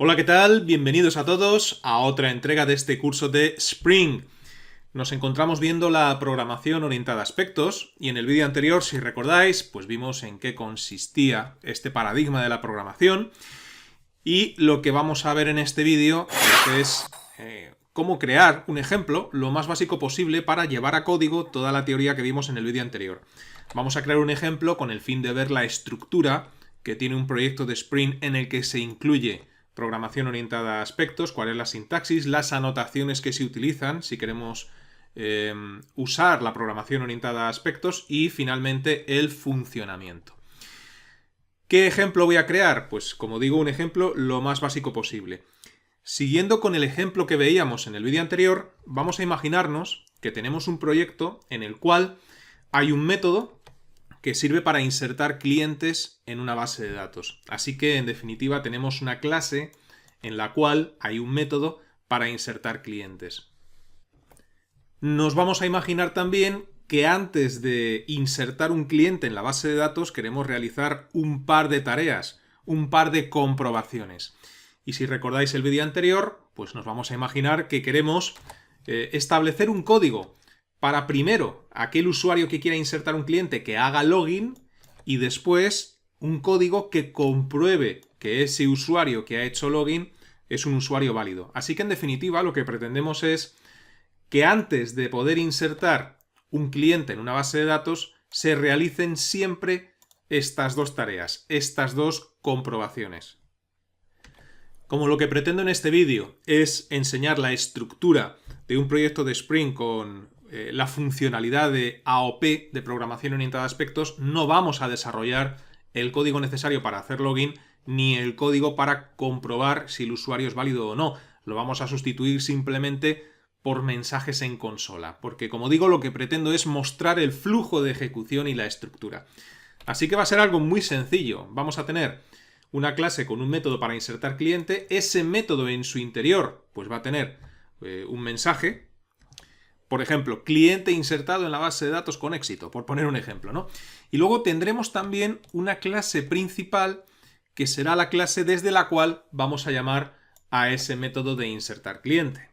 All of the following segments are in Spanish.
Hola, ¿qué tal? Bienvenidos a todos a otra entrega de este curso de Spring. Nos encontramos viendo la programación orientada a aspectos y en el vídeo anterior, si recordáis, pues vimos en qué consistía este paradigma de la programación y lo que vamos a ver en este vídeo es cómo crear un ejemplo lo más básico posible para llevar a código toda la teoría que vimos en el vídeo anterior. Vamos a crear un ejemplo con el fin de ver la estructura que tiene un proyecto de Spring en el que se incluye programación orientada a aspectos, cuál es la sintaxis, las anotaciones que se utilizan si queremos usar la programación orientada a aspectos y finalmente el funcionamiento. ¿Qué ejemplo voy a crear? Pues como digo, un ejemplo lo más básico posible. Siguiendo con el ejemplo que veíamos en el vídeo anterior, vamos a imaginarnos que tenemos un proyecto en el cual hay un método que sirve para insertar clientes en una base de datos. Así que, en definitiva, tenemos una clase en la cual hay un método para insertar clientes. Nos vamos a imaginar también que antes de insertar un cliente en la base de datos queremos realizar un par de tareas, un par de comprobaciones. Y si recordáis el vídeo anterior, pues nos vamos a imaginar que queremos establecer un código para primero aquel usuario que quiera insertar un cliente que haga login y después un código que compruebe que ese usuario que ha hecho login es un usuario válido. Así que en definitiva lo que pretendemos es que antes de poder insertar un cliente en una base de datos se realicen siempre estas dos tareas, estas dos comprobaciones. Como lo que pretendo en este vídeo es enseñar la estructura de un proyecto de Spring con la funcionalidad de AOP, de programación orientada a aspectos, no vamos a desarrollar el código necesario para hacer login ni el código para comprobar si el usuario es válido o no. Lo vamos a sustituir simplemente por mensajes en consola, porque como digo, lo que pretendo es mostrar el flujo de ejecución y la estructura. Así que va a ser algo muy sencillo. Vamos a tener una clase con un método para insertar cliente. Ese método en su interior pues va a tener un mensaje. Por ejemplo, cliente insertado en la base de datos con éxito, por poner un ejemplo, ¿no? Y luego tendremos también una clase principal que será la clase desde la cual vamos a llamar a ese método de insertar cliente.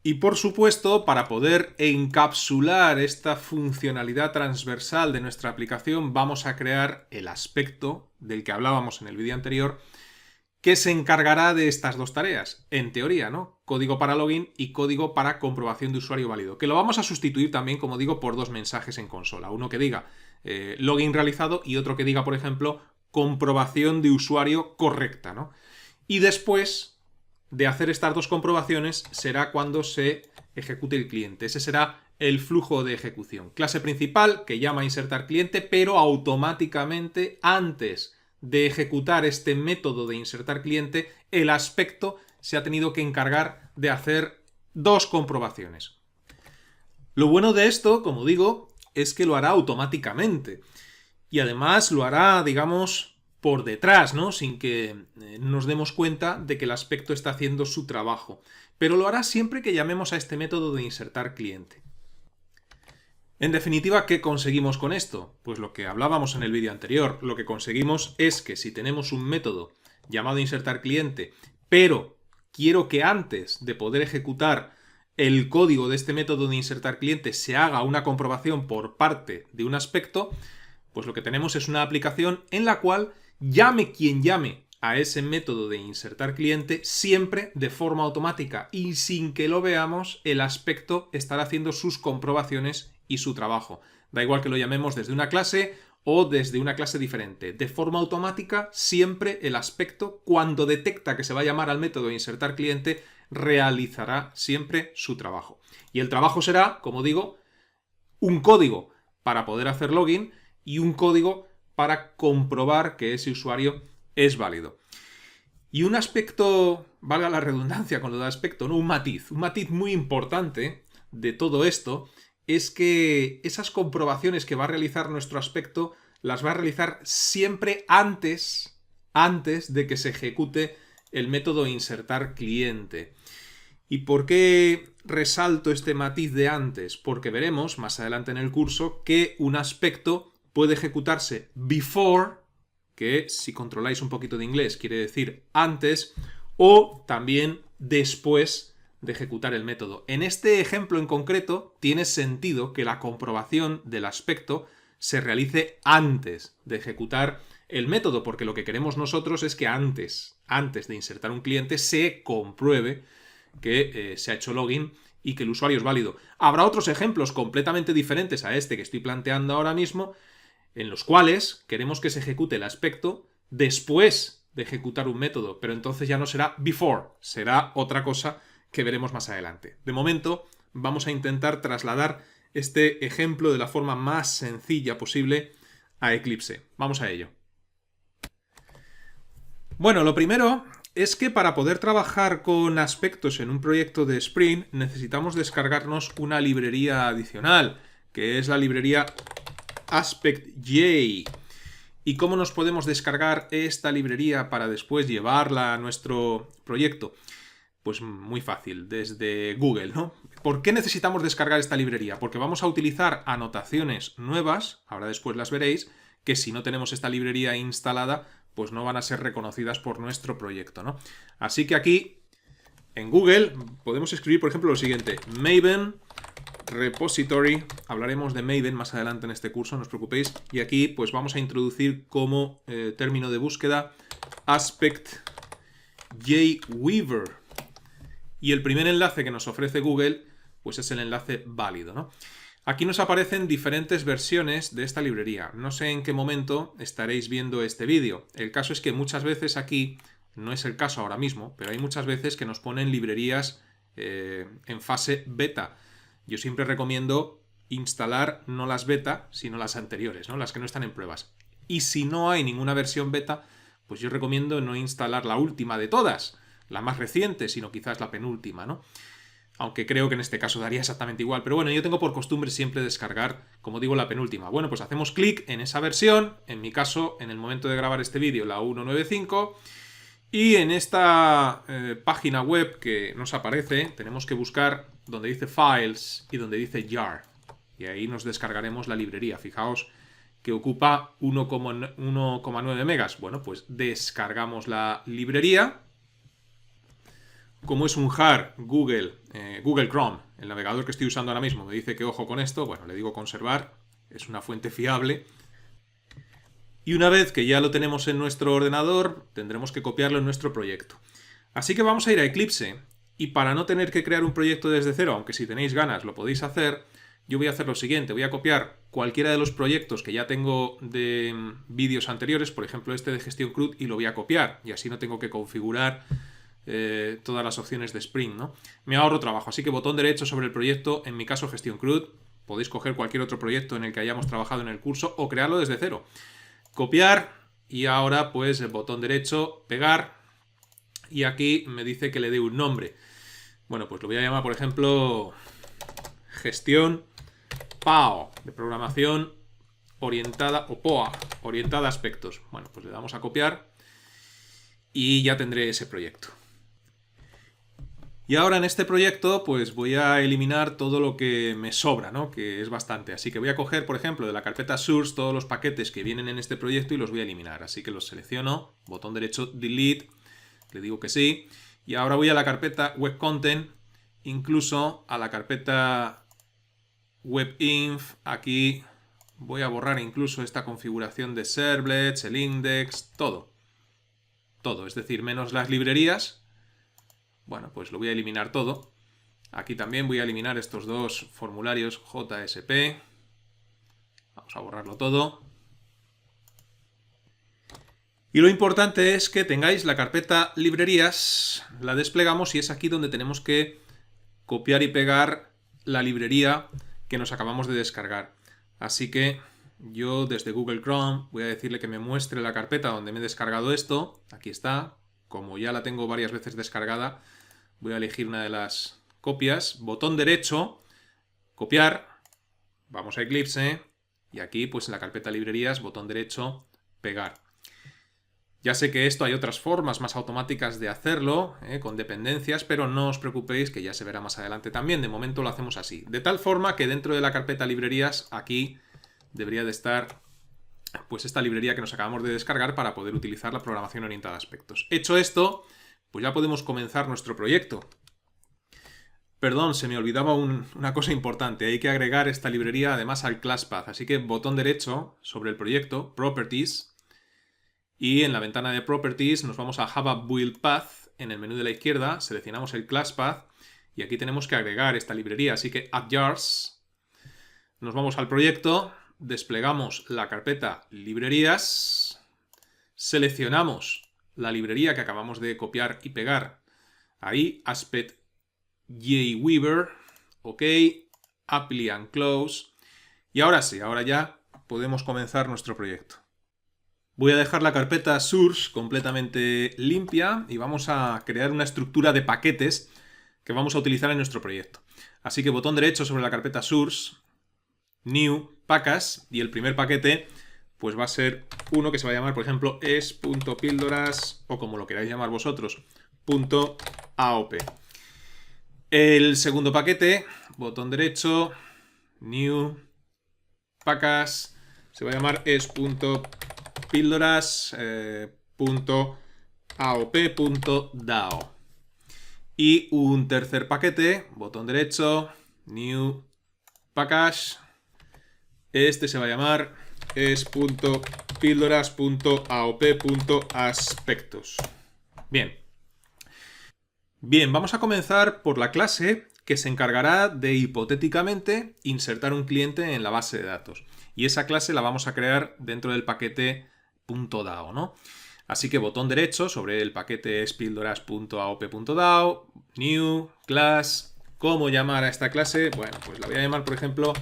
Y por supuesto, para poder encapsular esta funcionalidad transversal de nuestra aplicación, vamos a crear el aspecto del que hablábamos en el vídeo anterior, que se encargará de estas dos tareas, en teoría, ¿no? Código para login y código para comprobación de usuario válido, que lo vamos a sustituir también, como digo, por dos mensajes en consola. Uno que diga login realizado y otro que diga, por ejemplo, comprobación de usuario correcta, ¿no? Y después de hacer estas dos comprobaciones será cuando se ejecute el cliente. Ese será el flujo de ejecución. Clase principal que llama a insertar cliente, pero automáticamente antes de ejecutar este método de insertar cliente, el aspecto se ha tenido que encargar de hacer dos comprobaciones. Lo bueno de esto, como digo, es que lo hará automáticamente. Y además lo hará, digamos, por detrás, ¿no? Sin que nos demos cuenta de que el aspecto está haciendo su trabajo. Pero lo hará siempre que llamemos a este método de insertar cliente. En definitiva, ¿qué conseguimos con esto? Pues lo que hablábamos en el vídeo anterior. Lo que conseguimos es que si tenemos un método llamado insertar cliente, pero quiero que antes de poder ejecutar el código de este método de insertar cliente se haga una comprobación por parte de un aspecto, pues lo que tenemos es una aplicación en la cual llame quien llame a ese método de insertar cliente, siempre de forma automática y sin que lo veamos, el aspecto estará haciendo sus comprobaciones y su trabajo. Da igual que lo llamemos desde una clase o desde una clase diferente. De forma automática, siempre el aspecto, cuando detecta que se va a llamar al método de insertar cliente, realizará siempre su trabajo. Y el trabajo será, como digo, un código para poder hacer login y un código para comprobar que ese usuario es válido. Y un aspecto, valga la redundancia con lo de aspecto, ¿no? Un matiz muy importante de todo esto es que esas comprobaciones que va a realizar nuestro aspecto las va a realizar siempre antes de que se ejecute el método insertar cliente. ¿Y por qué resalto este matiz de antes? Porque veremos más adelante en el curso que un aspecto puede ejecutarse before, que si controláis un poquito de inglés quiere decir antes, o también después de ejecutar el método. En este ejemplo en concreto tiene sentido que la comprobación del aspecto se realice antes de ejecutar el método, porque lo que queremos nosotros es que antes de insertar un cliente se compruebe que se ha hecho login y que el usuario es válido. Habrá otros ejemplos completamente diferentes a este que estoy planteando ahora mismo, en los cuales queremos que se ejecute el aspecto después de ejecutar un método, pero entonces ya no será before, será otra cosa que veremos más adelante. De momento, vamos a intentar trasladar este ejemplo de la forma más sencilla posible a Eclipse. Vamos a ello. Bueno, lo primero es que para poder trabajar con aspectos en un proyecto de Spring necesitamos descargarnos una librería adicional, que es la librería AspectJ. ¿Y cómo nos podemos descargar esta librería para después llevarla a nuestro proyecto? Pues muy fácil, desde Google, ¿no? ¿Por qué necesitamos descargar esta librería? Porque vamos a utilizar anotaciones nuevas, ahora después las veréis, que si no tenemos esta librería instalada, pues no van a ser reconocidas por nuestro proyecto, ¿no? Así que aquí, en Google, podemos escribir, por ejemplo, lo siguiente: Maven Repository. Hablaremos de Maven más adelante en este curso, no os preocupéis. Y aquí, pues vamos a introducir como término de búsqueda AspectJWeaver. Y el primer enlace que nos ofrece Google, pues es el enlace válido, ¿no? Aquí nos aparecen diferentes versiones de esta librería. No sé en qué momento estaréis viendo este vídeo. El caso es que muchas veces aquí, no es el caso ahora mismo, pero hay muchas veces que nos ponen librerías en fase beta. Yo siempre recomiendo instalar no las beta, sino las anteriores, ¿no? Las que no están en pruebas. Y si no hay ninguna versión beta, pues yo recomiendo no instalar la última de todas, la más reciente, sino quizás la penúltima, ¿no? Aunque creo que en este caso daría exactamente igual. Pero bueno, yo tengo por costumbre siempre descargar, como digo, la penúltima. Bueno, pues hacemos clic en esa versión. En mi caso, en el momento de grabar este vídeo, la 195. Y en esta página web que nos aparece, tenemos que buscar donde dice Files y donde dice Jar. Y ahí nos descargaremos la librería. Fijaos que ocupa 1,9 megas. Bueno, pues descargamos la librería. Como es un jar Google Chrome, el navegador que estoy usando ahora mismo, me dice que ojo con esto, bueno, le digo conservar, es una fuente fiable. Y una vez que ya lo tenemos en nuestro ordenador, tendremos que copiarlo en nuestro proyecto. Así que vamos a ir a Eclipse, y para no tener que crear un proyecto desde cero, aunque si tenéis ganas lo podéis hacer, yo voy a hacer lo siguiente, voy a copiar cualquiera de los proyectos que ya tengo de vídeos anteriores, por ejemplo este de gestión CRUD, y lo voy a copiar, y así no tengo que configurar todas las opciones de Spring, ¿no? Me ahorro trabajo, así que botón derecho sobre el proyecto, en mi caso gestión CRUD, podéis coger cualquier otro proyecto en el que hayamos trabajado en el curso o crearlo desde cero. Copiar y ahora pues el botón derecho, pegar, y aquí me dice que le dé un nombre. Bueno, pues lo voy a llamar por ejemplo gestión PAO, de programación orientada, o POA, orientada a aspectos. Bueno, pues le damos a copiar y ya tendré ese proyecto. Y ahora en este proyecto pues voy a eliminar todo lo que me sobra, ¿no? Que es bastante. Así que voy a coger, por ejemplo, de la carpeta source todos los paquetes que vienen en este proyecto y los voy a eliminar. Así que los selecciono, botón derecho delete, le digo que sí. Y ahora voy a la carpeta web content, incluso a la carpeta webinf. Aquí voy a borrar incluso esta configuración de servlets, el index, todo. Todo, es decir, menos las librerías. Bueno, pues lo voy a eliminar todo. Aquí también voy a eliminar estos dos formularios JSP. Vamos a borrarlo todo. Y lo importante es que tengáis la carpeta librerías, la desplegamos y es aquí donde tenemos que copiar y pegar la librería que nos acabamos de descargar. Así que yo desde Google Chrome voy a decirle que me muestre la carpeta donde me he descargado esto. Aquí está. Como ya la tengo varias veces descargada, voy a elegir una de las copias, botón derecho, copiar, vamos a Eclipse y aquí pues en la carpeta librerías, botón derecho, pegar. Ya sé que esto hay otras formas más automáticas de hacerlo, con dependencias, pero no os preocupéis que ya se verá más adelante también. De momento lo hacemos así. De tal forma que dentro de la carpeta librerías aquí debería de estar pues esta librería que nos acabamos de descargar para poder utilizar la programación orientada a aspectos. Hecho esto, pues ya podemos comenzar nuestro proyecto. Perdón, se me olvidaba una cosa importante. Hay que agregar esta librería además al ClassPath. Así que botón derecho sobre el proyecto, Properties, y en la ventana de Properties nos vamos a Java Build Path. En el menú de la izquierda seleccionamos el ClassPath y aquí tenemos que agregar esta librería. Así que Add Jars, nos vamos al proyecto, desplegamos la carpeta librerías, seleccionamos la librería que acabamos de copiar y pegar ahí, Aspect JWeaver, ok, Apply and Close, y ahora sí, ahora ya podemos comenzar nuestro proyecto. Voy a dejar la carpeta source completamente limpia y vamos a crear una estructura de paquetes que vamos a utilizar en nuestro proyecto. Así que botón derecho sobre la carpeta source, new, package, y el primer paquete pues va a ser uno que se va a llamar, por ejemplo, es.píldoras, o como lo queráis llamar vosotros, .aop. El segundo paquete, botón derecho, new, package, se va a llamar es.píldoras.aop.dao. Y un tercer paquete, botón derecho, new, package, este se va a llamar es.píldoras.aop.aspectos. Bien, vamos a comenzar por la clase que se encargará de hipotéticamente insertar un cliente en la base de datos. Y esa clase la vamos a crear dentro del paquete .dao, ¿no? Así que botón derecho sobre el paquete es.píldoras.aop.dao, new, class. ¿Cómo llamar a esta clase? Bueno, pues la voy a llamar, por ejemplo,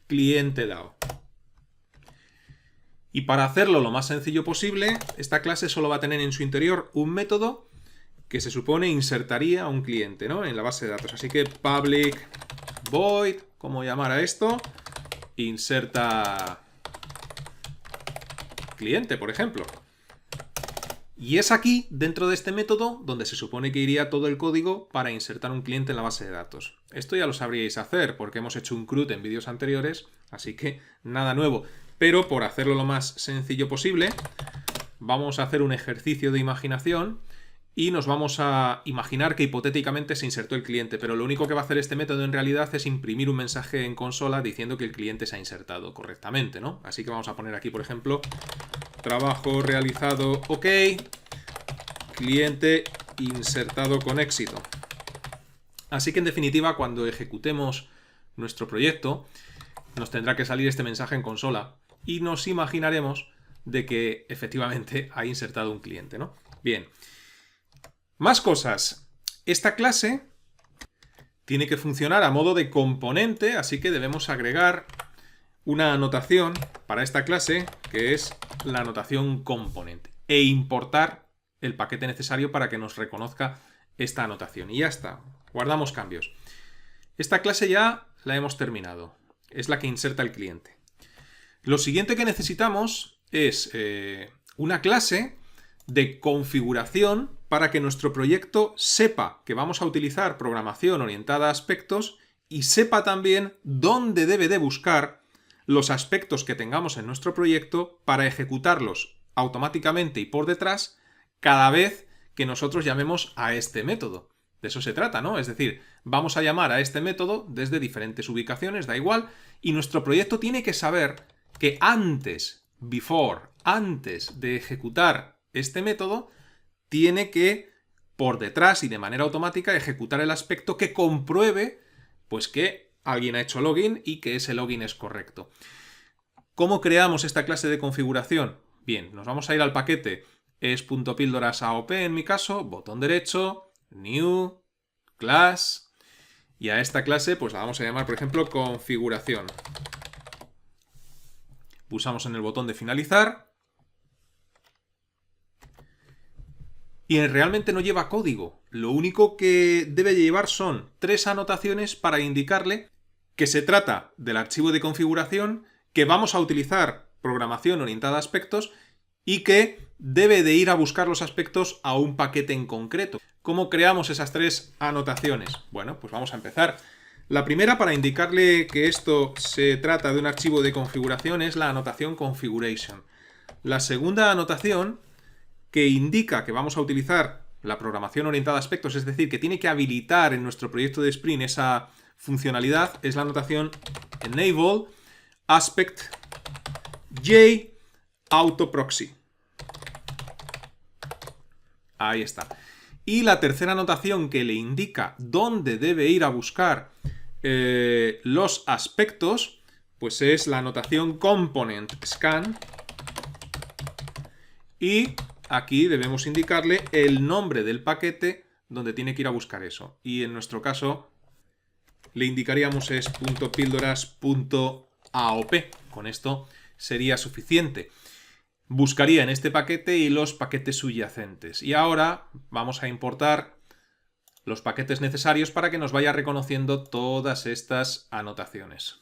cliente DAO. Y para hacerlo lo más sencillo posible, esta clase solo va a tener en su interior un método que se supone insertaría a un cliente, ¿no?, en la base de datos. Así que public void, ¿cómo llamar a esto? Inserta cliente, por ejemplo. Y es aquí, dentro de este método, donde se supone que iría todo el código para insertar un cliente en la base de datos. Esto ya lo sabríais hacer, porque hemos hecho un CRUD en vídeos anteriores, así que nada nuevo. Pero por hacerlo lo más sencillo posible, vamos a hacer un ejercicio de imaginación y nos vamos a imaginar que hipotéticamente se insertó el cliente, pero lo único que va a hacer este método en realidad es imprimir un mensaje en consola diciendo que el cliente se ha insertado correctamente, ¿no? Así que vamos a poner aquí, por ejemplo, trabajo realizado, ok, cliente insertado con éxito. Así que en definitiva, cuando ejecutemos nuestro proyecto, nos tendrá que salir este mensaje en consola y nos imaginaremos de que efectivamente ha insertado un cliente, ¿no? Bien. Más cosas. Esta clase tiene que funcionar a modo de componente, así que debemos agregar una anotación para esta clase, que es la anotación componente, e importar el paquete necesario para que nos reconozca esta anotación. Y ya está. Guardamos cambios. Esta clase ya la hemos terminado. Es la que inserta el cliente. Lo siguiente que necesitamos es una clase de configuración para que nuestro proyecto sepa que vamos a utilizar programación orientada a aspectos y sepa también dónde debe de buscar los aspectos que tengamos en nuestro proyecto para ejecutarlos automáticamente y por detrás cada vez que nosotros llamemos a este método. De eso se trata, ¿no? Es decir, vamos a llamar a este método desde diferentes ubicaciones, da igual, y nuestro proyecto tiene que saber que antes de ejecutar este método, tiene que, por detrás y de manera automática, ejecutar el aspecto que compruebe pues que alguien ha hecho login y que ese login es correcto. ¿Cómo creamos esta clase de configuración? Bien, nos vamos a ir al paquete es.píldoras.aop en mi caso, botón derecho, new, class, y a esta clase pues la vamos a llamar, por ejemplo, configuración. Pulsamos en el botón de finalizar. Y realmente no lleva código. Lo único que debe llevar son 3 anotaciones para indicarle que se trata del archivo de configuración, que vamos a utilizar programación orientada a aspectos y que debe de ir a buscar los aspectos a un paquete en concreto. ¿Cómo creamos esas 3 anotaciones? Bueno, pues vamos a empezar. La primera, para indicarle que esto se trata de un archivo de configuración, es la anotación configuration. La segunda anotación, que indica que vamos a utilizar la programación orientada a aspectos, es decir, que tiene que habilitar en nuestro proyecto de Spring esa funcionalidad, es la notación enable aspect j autoproxy. Ahí está. Y la tercera notación que le indica dónde debe ir a buscar los aspectos, pues es la notación component scan. Y aquí debemos indicarle el nombre del paquete donde tiene que ir a buscar eso. Y en nuestro caso le indicaríamos es .pildoras.aop. Con esto sería suficiente. Buscaría en este paquete y los paquetes subyacentes. Y ahora vamos a importar los paquetes necesarios para que nos vaya reconociendo todas estas anotaciones.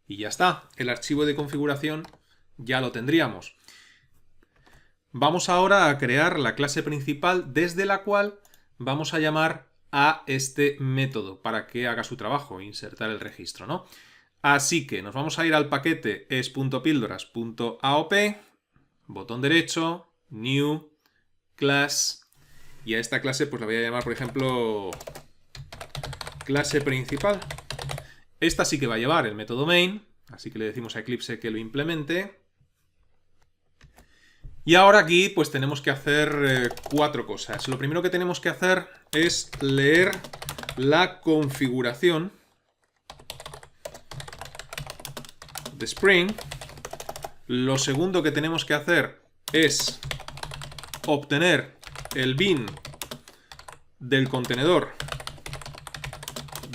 Y ya está. El archivo de configuración ya lo tendríamos. Vamos ahora a crear la clase principal desde la cual vamos a llamar a este método para que haga su trabajo, insertar el registro, ¿no? Así que nos vamos a ir al paquete es.pildoras.aop, botón derecho, new, class, y a esta clase pues la voy a llamar, por ejemplo, clase principal. Esta sí que va a llevar el método main, así que le decimos a Eclipse que lo implemente. Y ahora aquí pues tenemos que hacer 4 cosas. Lo primero que tenemos que hacer es leer la configuración de Spring. Lo segundo que tenemos que hacer es obtener el bin del contenedor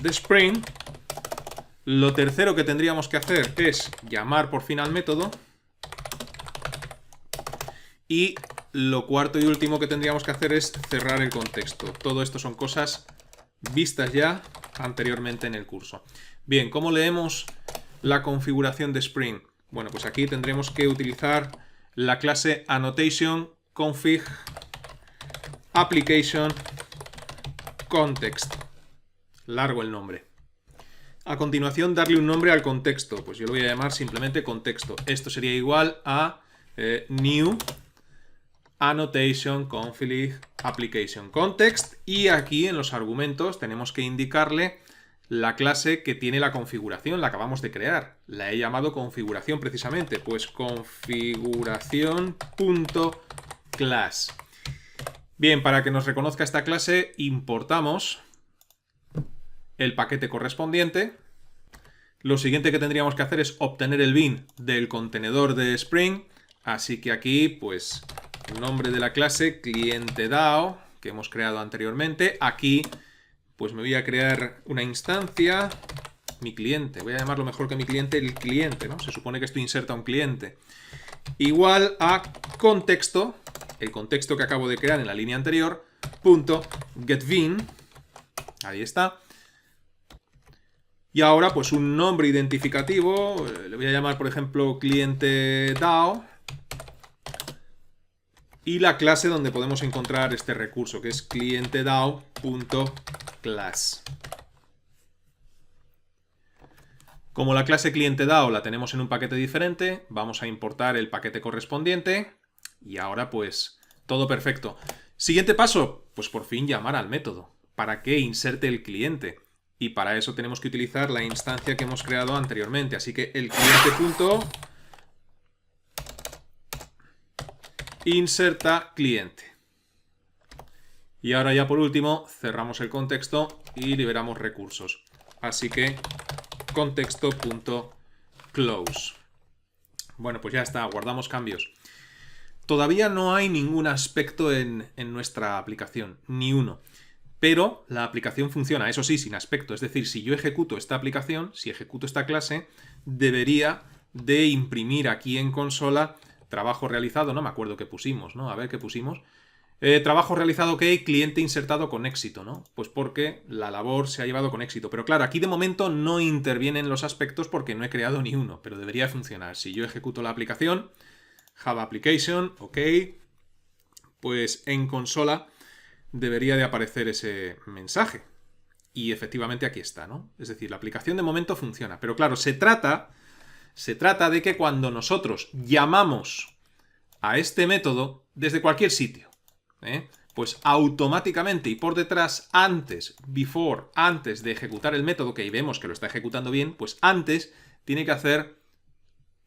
de Spring. Lo tercero que tendríamos que hacer es llamar por fin al método. Y lo cuarto y último que tendríamos que hacer es cerrar el contexto. Todo esto son cosas vistas ya anteriormente en el curso. Bien, ¿cómo leemos la configuración de Spring? Bueno, pues aquí tendremos que utilizar la clase annotation config application context. Largo el nombre. A continuación, darle un nombre al contexto. Pues yo lo voy a llamar simplemente contexto. Esto sería igual a new annotation config application context, y aquí en los argumentos tenemos que indicarle la clase que tiene la configuración, la acabamos de crear. La he llamado configuración precisamente, pues configuración.class. Bien, para que nos reconozca esta clase importamos el paquete correspondiente. Lo siguiente que tendríamos que hacer es obtener el bin del contenedor de Spring, así que aquí pues nombre de la clase cliente DAO que hemos creado anteriormente. Aquí pues me voy a crear una instancia, mi cliente, voy a llamarlo mejor que mi cliente, el cliente, ¿no? Se supone que esto inserta un cliente. Igual a contexto, el contexto que acabo de crear en la línea anterior, punto getBin, ahí está. Y ahora pues un nombre identificativo, le voy a llamar por ejemplo cliente DAO. Y la clase donde podemos encontrar este recurso, que es clientedao.class. Como la clase clientedao la tenemos en un paquete diferente, vamos a importar el paquete correspondiente. Y ahora pues todo perfecto. Siguiente paso, pues por fin llamar al método para que inserte el cliente. Y para eso tenemos que utilizar la instancia que hemos creado anteriormente. Así que el cliente.inserta cliente. Y ahora ya por último cerramos el contexto y liberamos recursos. Así que contexto.close. Bueno, pues ya está, guardamos cambios. Todavía no hay ningún aspecto en nuestra aplicación, ni uno. Pero la aplicación funciona, eso sí, sin aspecto. Es decir, si yo ejecuto esta aplicación, si ejecuto esta clase, debería de imprimir aquí en consola trabajo realizado, no me acuerdo qué pusimos, ¿no? A ver qué pusimos. Trabajo realizado, ok, cliente insertado con éxito, ¿no? Pues porque la labor se ha llevado con éxito. Pero claro, aquí de momento no intervienen los aspectos porque no he creado ni uno, pero debería funcionar. Si yo ejecuto la aplicación, Java Application, ok, pues en consola debería de aparecer ese mensaje. Y efectivamente aquí está, ¿no? Es decir, la aplicación de momento funciona. Pero claro, se trata de que cuando nosotros llamamos a este método desde cualquier sitio, pues automáticamente y por detrás, antes de ejecutar el método, que ahí vemos que lo está ejecutando bien, pues antes tiene que hacer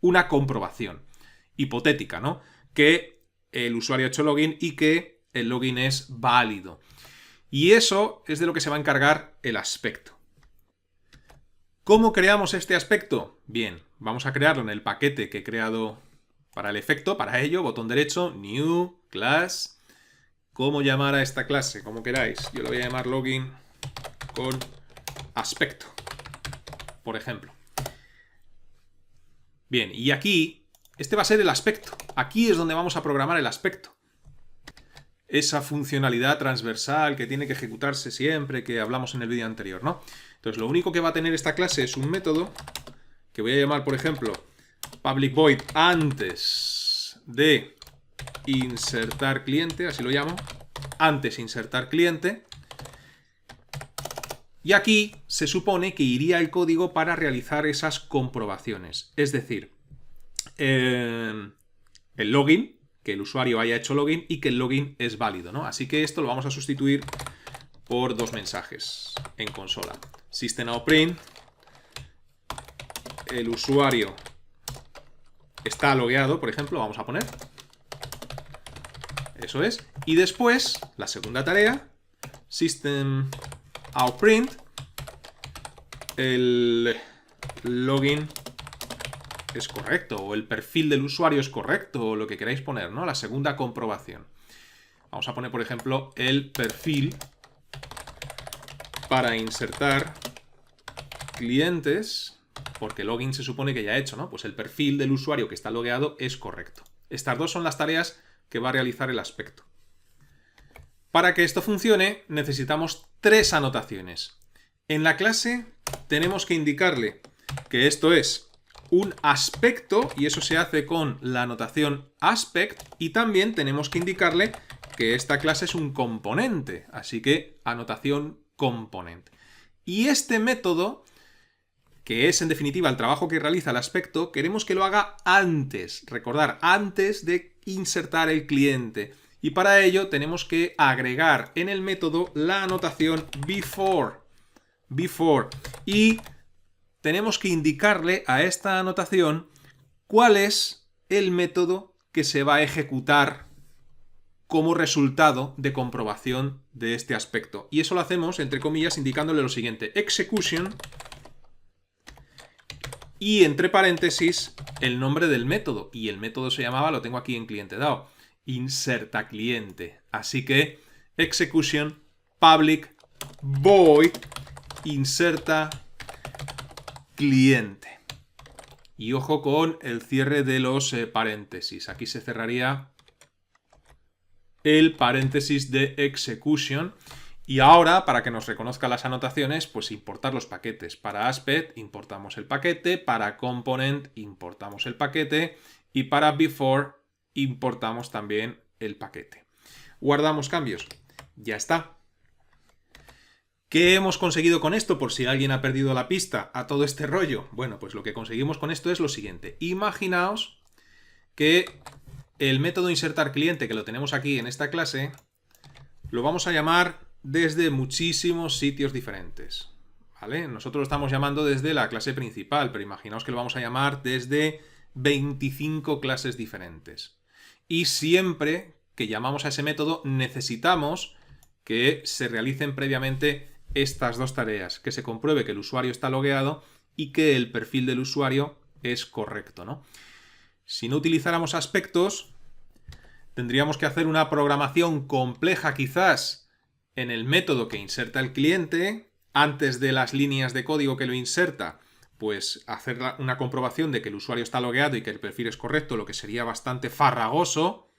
una comprobación hipotética, ¿no? Que el usuario ha hecho login y que el login es válido. Y eso es de lo que se va a encargar el aspecto. ¿Cómo creamos este aspecto? Bien, vamos a crearlo en el paquete que he creado para el efecto. Para ello, botón derecho, New, Class. ¿Cómo llamar a esta clase? Como queráis. Yo lo voy a llamar login con aspecto, por ejemplo. Bien, y aquí, este va a ser el aspecto. Aquí es donde vamos a programar el aspecto. Esa funcionalidad transversal que tiene que ejecutarse siempre, que hablamos en el vídeo anterior, ¿no? Entonces, lo único que va a tener esta clase es un método que voy a llamar, por ejemplo, public void antes de insertar cliente, así lo llamo, antes insertar cliente. Y aquí se supone que iría el código para realizar esas comprobaciones. Es decir, el login, que el usuario haya hecho login y que el login es válido, ¿no? Así que esto lo vamos a sustituir por dos mensajes en consola. System.out.print, el usuario está logueado, por ejemplo, vamos a poner. Eso es. Y después, la segunda tarea, System.out.print, el login es correcto, o el perfil del usuario es correcto, o lo que queráis poner, ¿no? La segunda comprobación. Vamos a poner, por ejemplo, el perfil para insertar clientes, porque login se supone que ya ha hecho, ¿no? Pues el perfil del usuario que está logueado es correcto. Estas dos son las tareas que va a realizar el aspecto. Para que esto funcione, necesitamos tres anotaciones. En la clase tenemos que indicarle que esto es un aspecto, y eso se hace con la anotación aspect, y también tenemos que indicarle que esta clase es un componente, así que anotación component. Y este método, que es en definitiva el trabajo que realiza el aspecto, queremos que lo haga antes, recordar, antes de insertar el cliente. Y para ello tenemos que agregar en el método la anotación before. Y tenemos que indicarle a esta anotación cuál es el método que se va a ejecutar como resultado de comprobación de este aspecto. Y eso lo hacemos, entre comillas, indicándole lo siguiente: execution, y entre paréntesis el nombre del método. Y el método se llamaba, lo tengo aquí en cliente dado, inserta cliente. Así que execution public void inserta cliente. Y ojo con el cierre de los paréntesis. Aquí se cerraría el paréntesis de execution. Y ahora, para que nos reconozca las anotaciones, pues importar los paquetes. Para aspect importamos el paquete, para component importamos el paquete y para before importamos también el paquete. Guardamos cambios. Ya está. ¿Qué hemos conseguido con esto? Por si alguien ha perdido la pista a todo este rollo. Bueno, pues lo que conseguimos con esto es lo siguiente. Imaginaos que el método insertar cliente, que lo tenemos aquí en esta clase, lo vamos a llamar desde muchísimos sitios diferentes, ¿vale? Nosotros lo estamos llamando desde la clase principal, pero imaginaos que lo vamos a llamar desde 25 clases diferentes. Y siempre que llamamos a ese método necesitamos que se realicen previamente estas dos tareas, que se compruebe que el usuario está logueado y que el perfil del usuario es correcto, ¿no? Si no utilizáramos aspectos, tendríamos que hacer una programación compleja quizás en el método que inserta el cliente, antes de las líneas de código que lo inserta, pues hacer una comprobación de que el usuario está logueado y que el perfil es correcto, lo que sería bastante farragoso,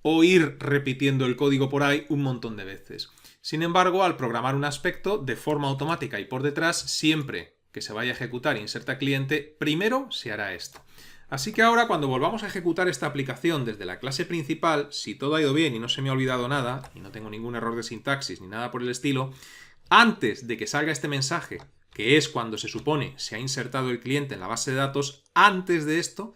o ir repitiendo el código por ahí un montón de veces. Sin embargo, al programar un aspecto de forma automática y por detrás, siempre que se vaya a ejecutar inserta cliente, primero se hará esto. Así que ahora, cuando volvamos a ejecutar esta aplicación desde la clase principal, si todo ha ido bien y no se me ha olvidado nada, y no tengo ningún error de sintaxis ni nada por el estilo, antes de que salga este mensaje, que es cuando se supone se ha insertado el cliente en la base de datos, antes de esto,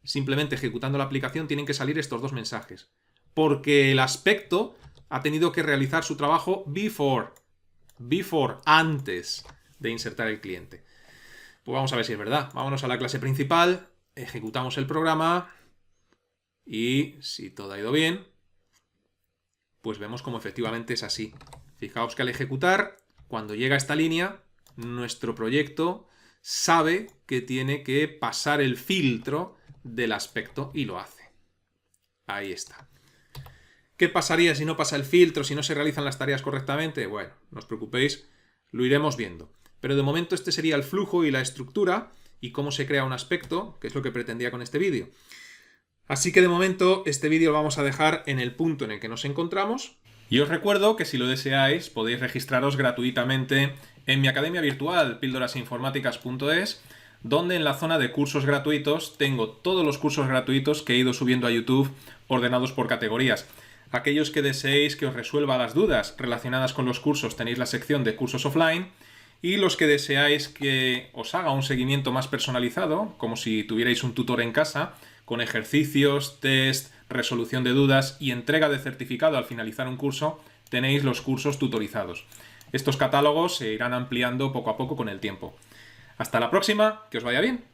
simplemente ejecutando la aplicación, tienen que salir estos dos mensajes. Porque el aspecto ha tenido que realizar su trabajo before, antes de insertar el cliente. Pues vamos a ver si es verdad. Vámonos a la clase principal, ejecutamos el programa y si todo ha ido bien, pues vemos como efectivamente es así. Fijaos que al ejecutar, cuando llega a esta línea, nuestro proyecto sabe que tiene que pasar el filtro del aspecto y lo hace. Ahí está. ¿Qué pasaría si no pasa el filtro, si no se realizan las tareas correctamente? Bueno, no os preocupéis, lo iremos viendo. Pero de momento este sería el flujo y la estructura y cómo se crea un aspecto, que es lo que pretendía con este vídeo. Así que de momento este vídeo lo vamos a dejar en el punto en el que nos encontramos. Y os recuerdo que si lo deseáis podéis registraros gratuitamente en mi academia virtual píldorasinformáticas.es, donde en la zona de cursos gratuitos tengo todos los cursos gratuitos que he ido subiendo a YouTube ordenados por categorías. Aquellos que deseéis que os resuelva las dudas relacionadas con los cursos tenéis la sección de cursos offline, y los que deseáis que os haga un seguimiento más personalizado, como si tuvierais un tutor en casa, con ejercicios, test, resolución de dudas y entrega de certificado al finalizar un curso, tenéis los cursos tutorizados. Estos catálogos se irán ampliando poco a poco con el tiempo. Hasta la próxima, que os vaya bien.